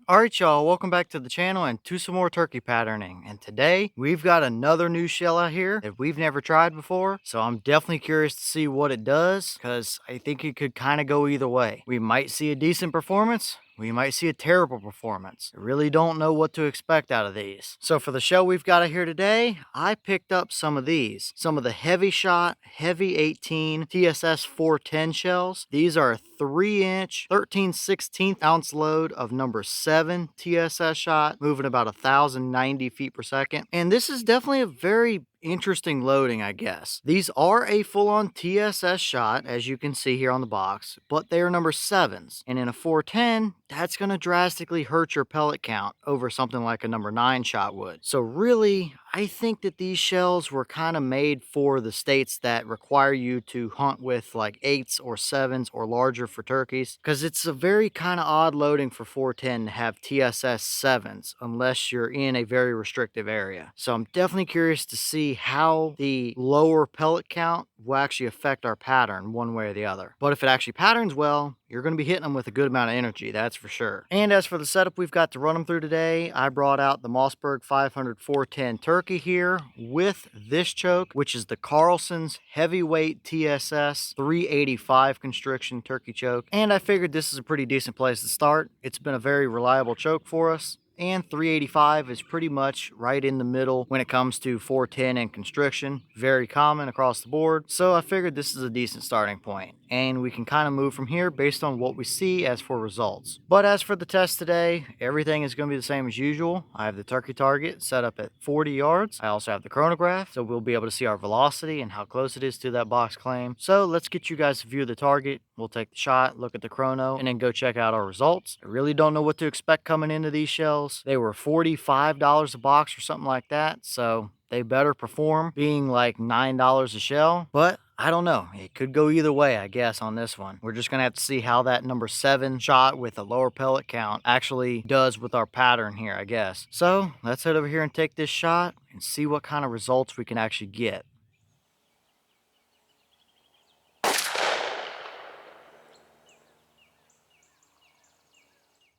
Alright y'all, welcome back to the channel and to some more turkey patterning. And today we've got another new shell out here that we've never tried before. So I'm definitely curious to see what it does because I think it could kind of go either way. We might see a decent performance. We might see a terrible performance. I really don't know what to expect out of these. So for the shell we've got here today, I picked up some of these. Some of the Hevi-Shot Hevi-18 TSS 410 shells. These are a 3-inch, 13/16 ounce load of number 7 TSS shot, moving about 1,090 feet per second. And this is definitely a very interesting loading, I guess. These are a full-on TSS shot, as you can see here on the box, but they are number 7s. And in a 410, that's going to drastically hurt your pellet count over something like a number 9 shot would. So really, I think that these shells were kind of made for the states that require you to hunt with like 8s or 7s or larger for turkeys, because it's a very kind of odd loading for 410 to have TSS 7s unless you're in a very restrictive area. So I'm definitely curious to see how the lower pellet count will actually affect our pattern one way or the other. But if it actually patterns well, you're going to be hitting them with a good amount of energy, that's for sure. And as for the setup we've got to run them through today, I brought out the Mossberg 500 410 turkey here with this choke, which is the Carlson's heavyweight TSS 385 constriction turkey choke. And I figured this is a pretty decent place to start. It's been a very reliable choke for us. And 385 is pretty much right in the middle when it comes to 410 and constriction. Very common across the board. So I figured this is a decent starting point. And we can kind of move from here based on what we see as for results. But as for the test today, everything is going to be the same as usual. I have the turkey target set up at 40 yards. I also have the chronograph, so we'll be able to see our velocity and how close it is to that box claim. So let's get you guys a view of the target. We'll take the shot, look at the chrono, and then go check out our results. I really don't know what to expect coming into these shells. They were $45 a box or something like that, so they better perform, being like $9 a shell. But I don't know. It could go either way, I guess, on this one. We're just going to have to see how that number 7 shot with a lower pellet count actually does with our pattern here, I guess. So let's head over here and take this shot and see what kind of results we can actually get.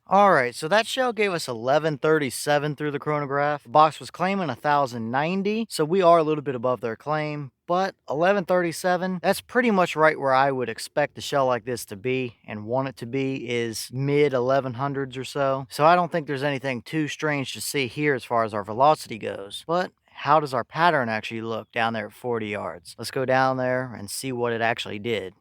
Alright, so that shell gave us 1137 through the chronograph. The box was claiming 1090, so we are a little bit above their claim. But 1137, that's pretty much right where I would expect a shell like this to be and want it to be, is mid 1100s or so. So I don't think there's anything too strange to see here as far as our velocity goes. But how does our pattern actually look down there at 40 yards? Let's go down there and see what it actually did.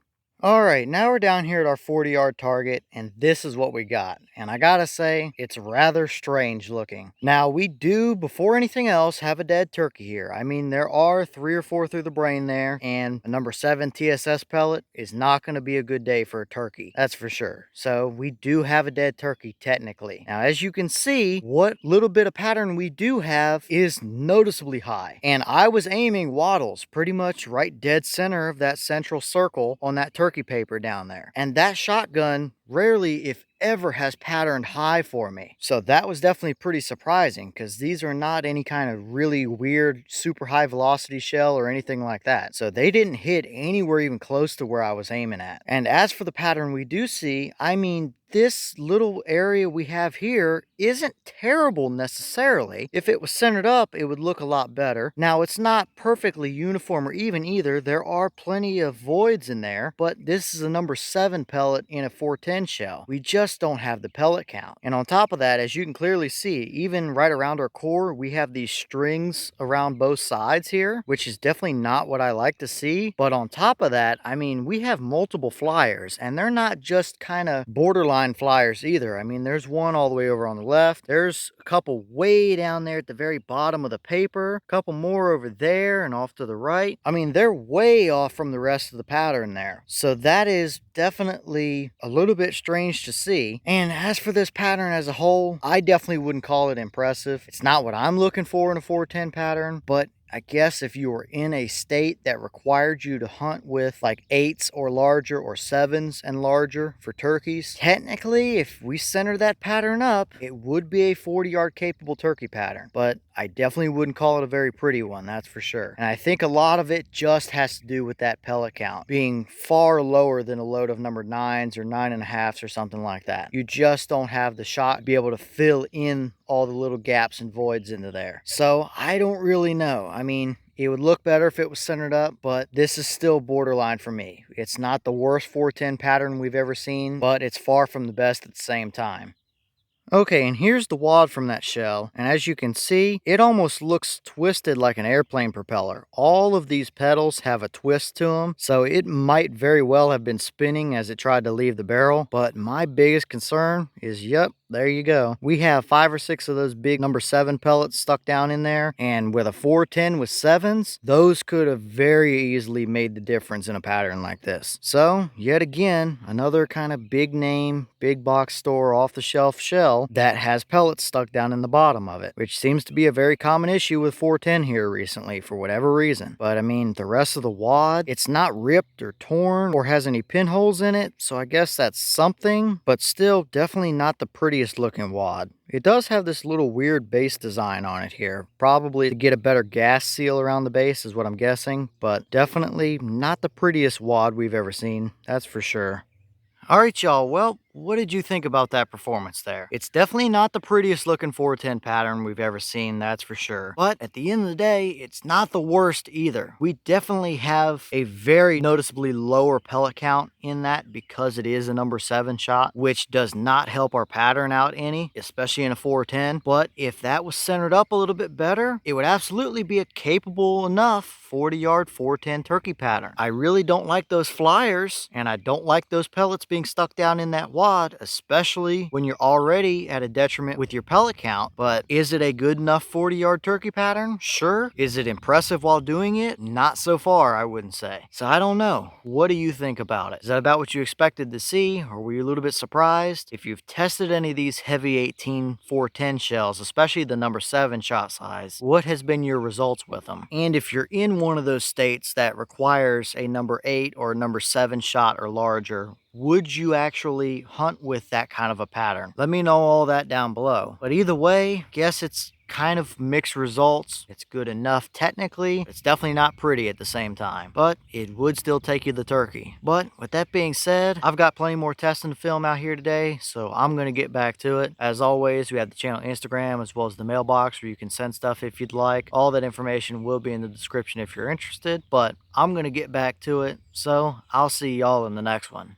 Alright, now we're down here at our 40-yard target, and this is what we got. And I gotta say, it's rather strange looking. Now, we do, before anything else, have a dead turkey here. I mean, there are 3 or 4 through the brain there, and a number 7 TSS pellet is not going to be a good day for a turkey. That's for sure. So, we do have a dead turkey, technically. Now, as you can see, what little bit of pattern we do have is noticeably high. And I was aiming wattles pretty much right dead center of that central circle on that turkey paper down there. And that shotgun rarely, if ever, has patterned high for me. So that was definitely pretty surprising because these are not any kind of really weird super high velocity shell or anything like that. So they didn't hit anywhere even close to where I was aiming at. And as for the pattern we do see, I mean, this little area we have here isn't terrible necessarily. If it was centered up, it would look a lot better. Now, it's not perfectly uniform or even either. There are plenty of voids in there, but this is a number 7 pellet in a 410 shell. We just don't have the pellet count. And on top of that, as you can clearly see, even right around our core, we have these strings around both sides here, which is definitely not what I like to see. But on top of that, I mean, we have multiple flyers, and they're not just kind of borderline flyers either. I mean, there's one all the way over on the left. There's a couple way down there at the very bottom of the paper. A couple more over there and off to the right. I mean, they're way off from the rest of the pattern there. So that is definitely a little bit strange to see. And as for this pattern as a whole, I definitely wouldn't call it impressive. It's not what I'm looking for in a 410 pattern, but I guess if you were in a state that required you to hunt with like 8s or larger or 7s and larger for turkeys, technically, if we center that pattern up, it would be a 40-yard capable turkey pattern. But I definitely wouldn't call it a very pretty one, that's for sure. And I think a lot of it just has to do with that pellet count being far lower than a load of number 9s or 9.5s or something like that. You just don't have the shot to be able to fill in all the little gaps and voids into there. So I don't really know. I mean, it would look better if it was centered up, but this is still borderline for me. It's not the worst 410 pattern we've ever seen, but it's far from the best at the same time. Okay, and here's the wad from that shell, and as you can see, it almost looks twisted like an airplane propeller. All of these pedals have a twist to them, so it might very well have been spinning as it tried to leave the barrel, but my biggest concern is, yep, there you go. We have 5 or 6 of those big number 7 pellets stuck down in there, and with a 410 with 7s, those could have very easily made the difference in a pattern like this. So, yet again, another kind of big name, big box store off the shelf shell that has pellets stuck down in the bottom of it, which seems to be a very common issue with 410 here recently for whatever reason. But I mean, the rest of the wad, it's not ripped or torn or has any pinholes in it, so I guess that's something, but still definitely not the prettiest looking wad. It does have this little weird base design on it here, probably to get a better gas seal around the base is what I'm guessing, but definitely not the prettiest wad we've ever seen, that's for sure. Alright y'all, well, what did you think about that performance there? It's definitely not the prettiest looking 410 pattern we've ever seen, that's for sure. But at the end of the day, it's not the worst either. We definitely have a very noticeably lower pellet count in that because it is a number 7 shot, which does not help our pattern out any, especially in a 410. But if that was centered up a little bit better, it would absolutely be a capable enough 40-yard 410 turkey pattern. I really don't like those flyers, and I don't like those pellets being stuck down in that wad, especially when you're already at a detriment with your pellet count. But is it a good enough 40-yard turkey pattern? Sure. Is it impressive while doing it? Not so far, I wouldn't say. So I don't know. What do you think about it? Is that about what you expected to see, or were you a little bit surprised? If you've tested any of these Hevi-18 410 shells, especially the number 7 shot size, what has been your results with them? And if you're in one of those states that requires a number 8 or a number 7 shot or larger, would you actually hunt with that kind of a pattern? Let me know all that down below. But either way, guess it's kind of mixed results. It's good enough technically. It's definitely not pretty at the same time, but it would still take you the turkey. But with that being said, I've got plenty more testing to film out here today, so I'm going to get back to it. As always, we have the channel Instagram as well as the mailbox where you can send stuff if you'd like. All that information will be in the description if you're interested, but I'm going to get back to it, so I'll see y'all in the next one.